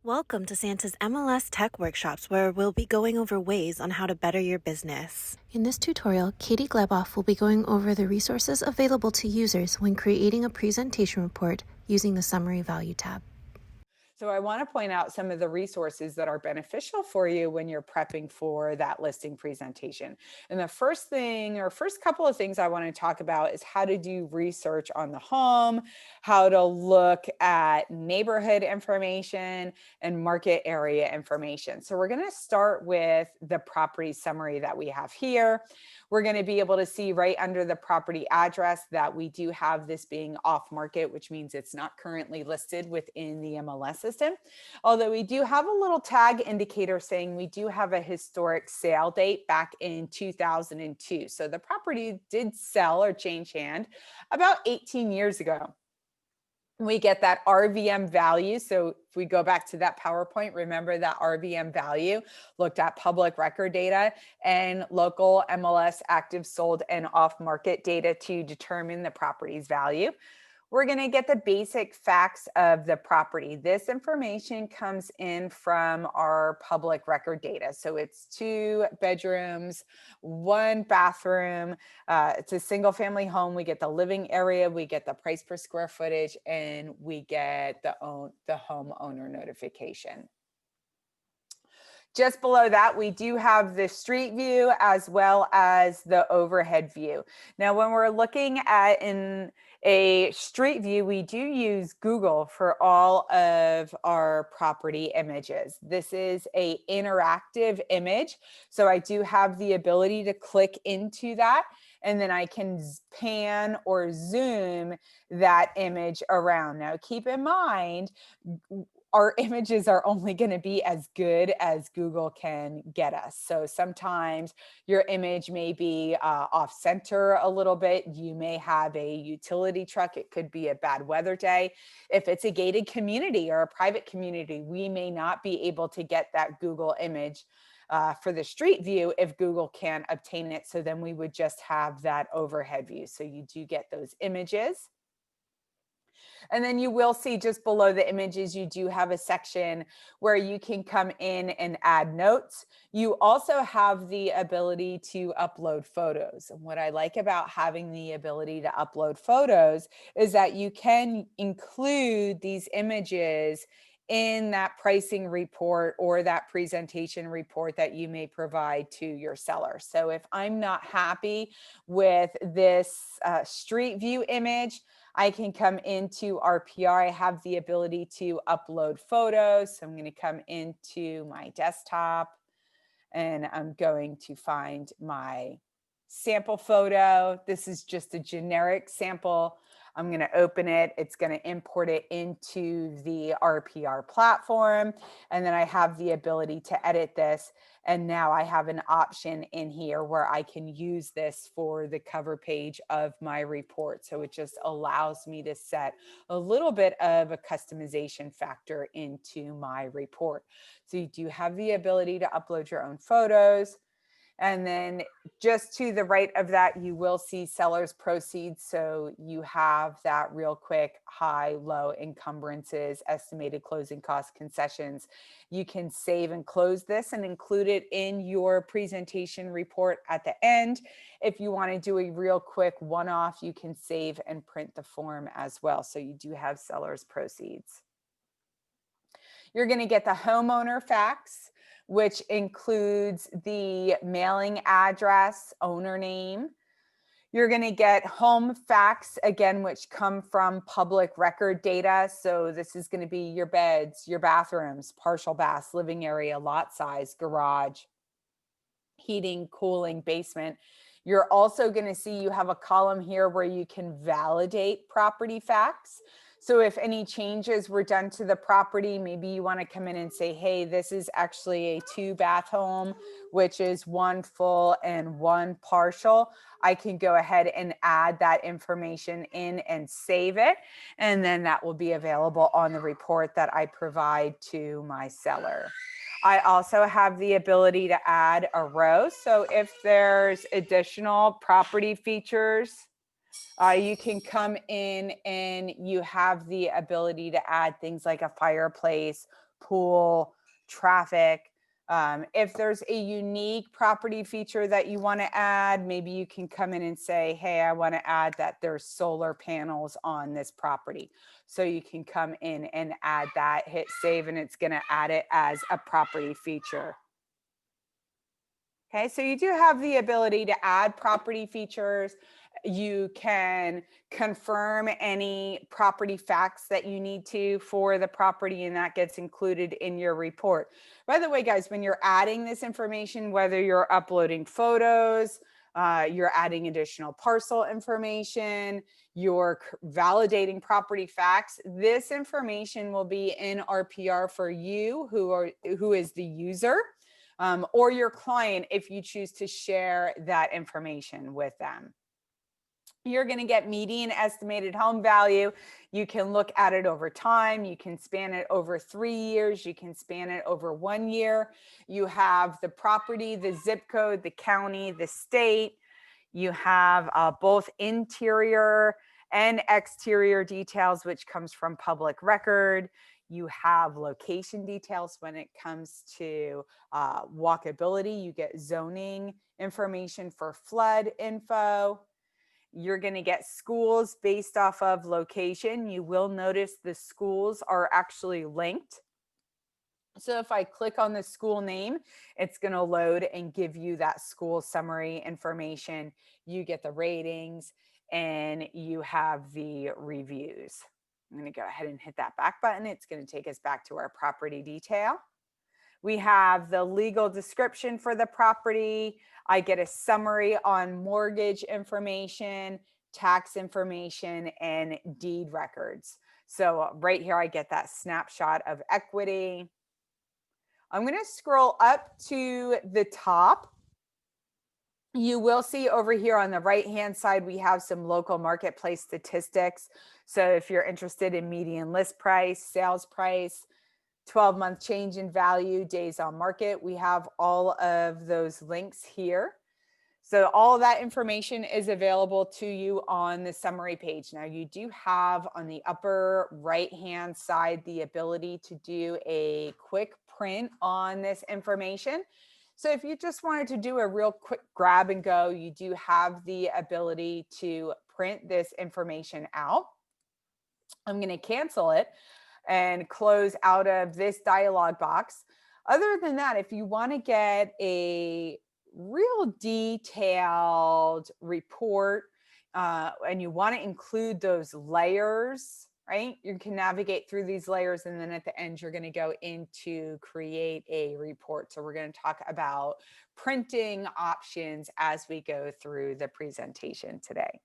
Welcome to Santa's MLS Tech Workshops, where we'll be going over ways on how to better your business. In this tutorial, Katie Gleboff will be going over the resources available to users when creating a presentation report using the Summary Value tab. So I want to point out some of the resources that are beneficial for you when you're prepping for that listing presentation. And the first thing or first couple of things I want to talk about is how to do research on the home, how to look at neighborhood information and market area information. So we're going to start with the property summary that we have here. We're going to be able to see right under the property address that we do have this being off market, which means it's not currently listed within the MLS system. Although we do have a little tag indicator saying we do have a historic sale date back in 2002. So the property did sell or change hand about 18 years ago. We get that RVM value. So if we go back to that PowerPoint, remember that RVM value looked at public record data and local MLS active sold and off market data to determine the property's value. We're going to get the basic facts of the property. This information comes in from our public record data. So it's 2 bedrooms, 1 bathroom. It's a single family home. We get the living area, we get the price per square footage, and we get the homeowner notification. Just below that, we do have the street view as well as the overhead view. Now, when we're looking at in a street view, we do use Google for all of our property images. This is an interactive image, so I do have the ability to click into that, and then I can pan or zoom that image around. Now, keep in mind, our images are only going to be as good as Google can get us. So sometimes your image may be off center a little bit. You may have a utility truck. It could be a bad weather day. If it's a gated community or a private community, we may not be able to get that Google image for the street view if Google can't obtain it. So then we would just have that overhead view. So you do get those images. And then you will see just below the images, you do have a section where you can come in and add notes. You also have the ability to upload photos. And what I like about having the ability to upload photos is that you can include these images in that pricing report or that presentation report that you may provide to your seller. So if I'm not happy with this street view image, I can come into RPR. I have the ability to upload photos. So I'm going to come into my desktop and I'm going to find my sample photo. This is just a generic sample. I'm going to open it. It's going to import it into the RPR platform. And then I have the ability to edit this. And now I have an option in here where I can use this for the cover page of my report. So it just allows me to set a little bit of a customization factor into my report. So you do have the ability to upload your own photos. And then just to the right of that, you will see seller's proceeds. So you have that real quick, high, low encumbrances, estimated closing cost concessions. You can save and close this and include it in your presentation report at the end. If you want to do a real quick one-off, you can save and print the form as well. So you do have seller's proceeds. You're going to get the homeowner facts, which includes the mailing address, owner name. You're going to get home facts, again, which come from public record data. So this is going to be your beds, your bathrooms, partial baths, living area, lot size, garage, heating, cooling, basement. You're also going to see you have a column here where you can validate property facts. So if any changes were done to the property, maybe you want to come in and say, hey, this is actually a 2-bath home, which is 1 full and 1 partial. I can go ahead and add that information in and save it. And then that will be available on the report that I provide to my seller. I also have the ability to add a row. So if there's additional property features, you can come in and you have the ability to add things like a fireplace, pool, traffic. If there's a unique property feature that you want to add, maybe you can come in and say, hey, I want to add that there's solar panels on this property. So you can come in and add that, hit save, and it's going to add it as a property feature. Okay, so you do have the ability to add property features. You can confirm any property facts that you need to for the property, and that gets included in your report. By the way, guys, when you're adding this information, whether you're uploading photos, you're adding additional parcel information, you're validating property facts, this information will be in RPR for you, who is the user, or your client if you choose to share that information with them. You're going to get median estimated home value. You can look at it over time. You can span it over 3 years. You can span it over 1 year. You have the property, the zip code, the county, the state. You have both interior and exterior details, which comes from public record. You have location details when it comes to walkability. You get zoning information for flood info. You're going to get schools based off of location. You will notice the schools are actually linked. So if I click on the school name, it's going to load and give you that school summary information. You get the ratings and you have the reviews. I'm going to go ahead and hit that back button. It's going to take us back to our property detail. We have the legal description for the property. I get a summary on mortgage information, tax information, and deed records. So right here, I get that snapshot of equity. I'm going to scroll up to the top. You will see over here on the right-hand side, we have some local marketplace statistics. So if you're interested in median list price, sales price, 12-month change in value, days on market, we have all of those links here. So all of that information is available to you on the summary page. Now you do have on the upper right-hand side the ability to do a quick print on this information. So if you just wanted to do a real quick grab and go, you do have the ability to print this information out. I'm going to cancel it and close out of this dialog box. Other than that, if you want to get a real detailed report and you want to include those layers, right? You can navigate through these layers, and then at the end, you're going to go into create a report. So we're going to talk about printing options as we go through the presentation today.